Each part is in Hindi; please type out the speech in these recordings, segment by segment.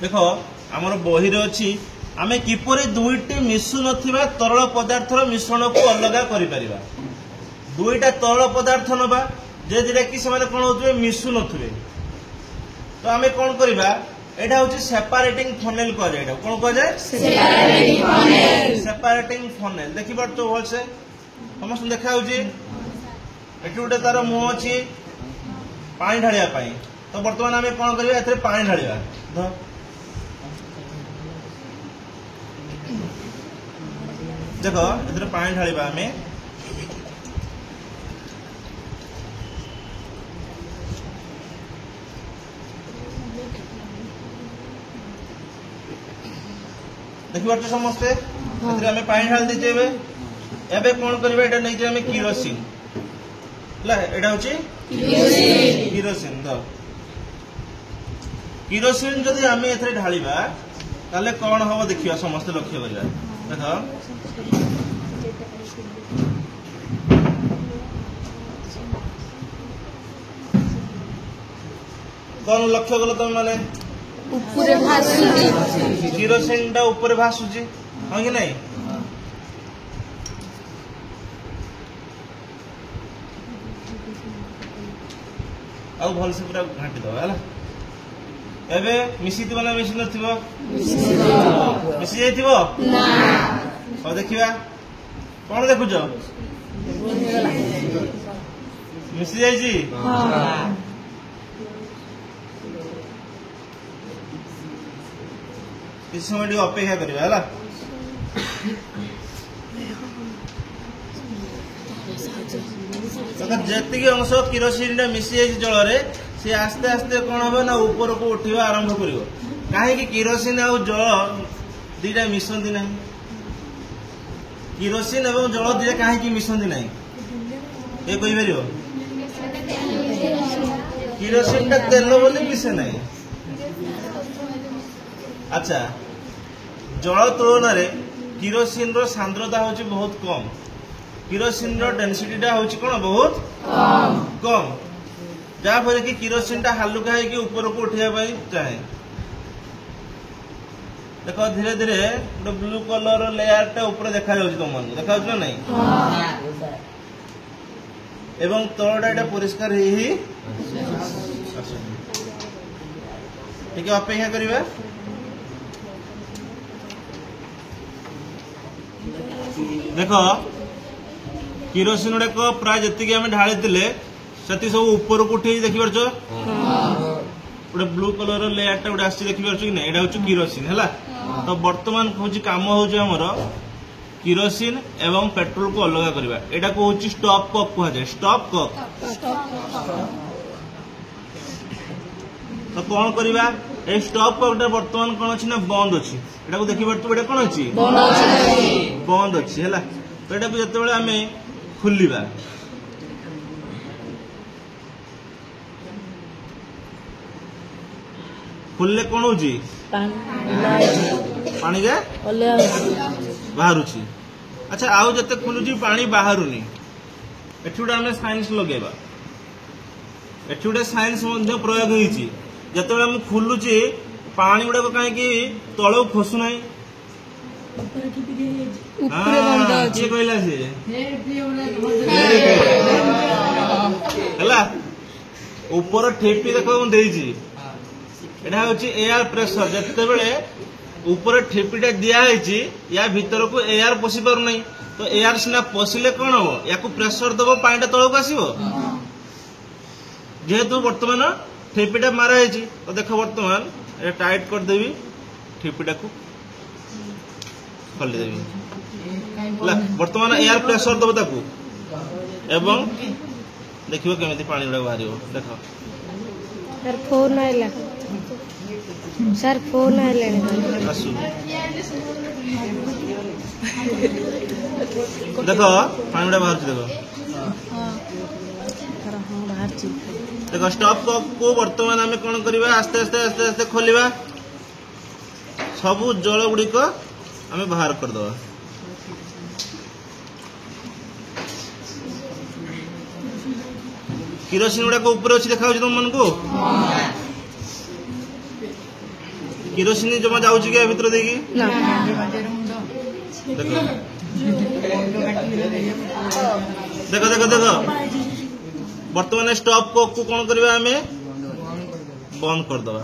देख आमर बही अच्छी आमे किपरि दुईटी मिशु नथिबा तरल पदार्थर मिश्रण को अलग करि परिबा। दुईटा तरल पदार्थ नबा जे जेटा कि सेमाने कोन होतबे मिशु नथिबे तो आमे कोन करिबा एटा होची सेपरेटिंग फनेल कह जाय। एटा कोन कह जाय सेपरेटिंग फनेल। सेपरेटिंग फनेल देखि बार तो होल से समस्त देखा होची एठी उडे तार मुह अछि पानी ढालिया पाई तो वर्तमान आमे कोन करिबा एथरे पानी ढालिबा ध देखो एथरे पानी ढालिबा आमे देखि बार समस्ते एथरे आमे पानी ढाल देते एबे कोन करिबा एटा नै जे आमे किरोसिन ला एटा होची किरोसिन द किरोसिन जदि आमे एथरे ढालिबा ताले कोन हो देखिबा समस्त लक्ष्य करिबा देखो कौन लक्ष्य कल तुम माने ऊपर भासुची किरोसिन टा ऊपर भासुची हां कि नहीं आउ भल से पूरा घाटी दो हला एबे मिसी दिबो ना मिसी नथिबो मिसी जाइथिबो ना और देखिबा कोन देखुजो मिसी जाइची हां इस समय अपेक्षा करिबा हला जेतिक अंश किरोसिन मिसी जाइए जल सी आस्ते आस्ते कौन हम ना ऊपर को उठा आरंभ कर कहीं किरोसिन आ जल दीटा मिशंती ना किरोसिन और जल दीटा कहीं मिशंती ना ये कहीपर किरोसिन टा तेल बोली मिसे ना। अच्छा जल तुलन में किरोसिन रो सांद्रता होची बहुत कम किरोसिन रो डेंसिटी टा होची कोन बहुत कम जा फरे कि किरोसिन टा हालुका है कि ऊपर को उठिया पाई चाहे देखो धीरे धीरे गोटे ब्लू कलर लेयर टा ऊपर देखा जाउची तुम मन देखा जाउची ना नहीं एवं तळडा एटा परिष्कार ही ठीक है अपेक्षा करिबा देख किरोसिन गुड़ाक प्राय जी आम ढाली से सब ऊपर को उठे देखी पार्छ गोटे ब्लू कलर लेयर टा गोटे आसी देखी पार्छ कि ना यहाँ हूँ किरोसिन है तो बर्तमान हूँ कम होमर किरोसिन एवं पेट्रोल को अलग करवा यहाँ को हूँ स्टॉप कक कहुए स्टॉप कक तो कौन करवा ए स्टॉप कक बर्तमान कौन अच्छी ना बंद अच्छी यहाँ को देखी पार्थ ये कौन अच्छी बंद अच्छी है तो यहाँ को जो आम खोलिबा खोलले कौन हो पानी बाहर। अच्छा आउ जते खोलुची पानी बाहरुनी एठी गोटे आम साइंस लगेबा एठी गोटे साइंस प्रयोग होईची जते हम खोलुची पानी गुड़ाक कहीं तल खसुना कहला ऊपर ठेपी देख यहाँ हूँ एयर प्रेशर जिते बड़े ऊपर ठेपीटा दिखाई या भीतर को एयर पशि पार नहीं तो एयर सीना पशिले कौन हम या प्रेशर दब पानी तलक आसो जेहेतु बर्तमान ठेपीटा मारा तो देख बर्तमान टाइट करदेवी ठेपीटा को खोलीदेवी बर्तमान एयर प्रेशर दब ताकू एवं देखियो केमिति पानी गुड़ा बाहर देख सर फोन आइला सर फोन आइला आसु देखो पानी गुड़ा बाहर देखो देखो स्टॉप को बर्तमान आम कौन करवा आस्ते आस्ते आस्ते आस्ते खोलिबा सबू जल गुड़िक आम बाहर करदे किरोसिन गुड़ाक ऊपर अच्छी देखा तुम मन को किरोसिन जमा जाऊँ क्या भितर देखी ना देखो देखो देखो देखो बर्तमान स्टॉप को कौन करवा आम बंद करदे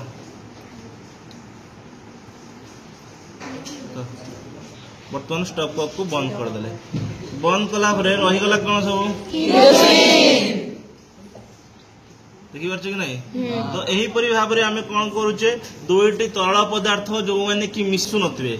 बर्तमान स्टॉप को बंद करदे बंद कला रहीगला कौन सब देखिए कि नहीं तो यहीपरी भाव में आम कौन करुचे दुईटी तरल पदार्थ जो मैंने कि मिशु नथिबे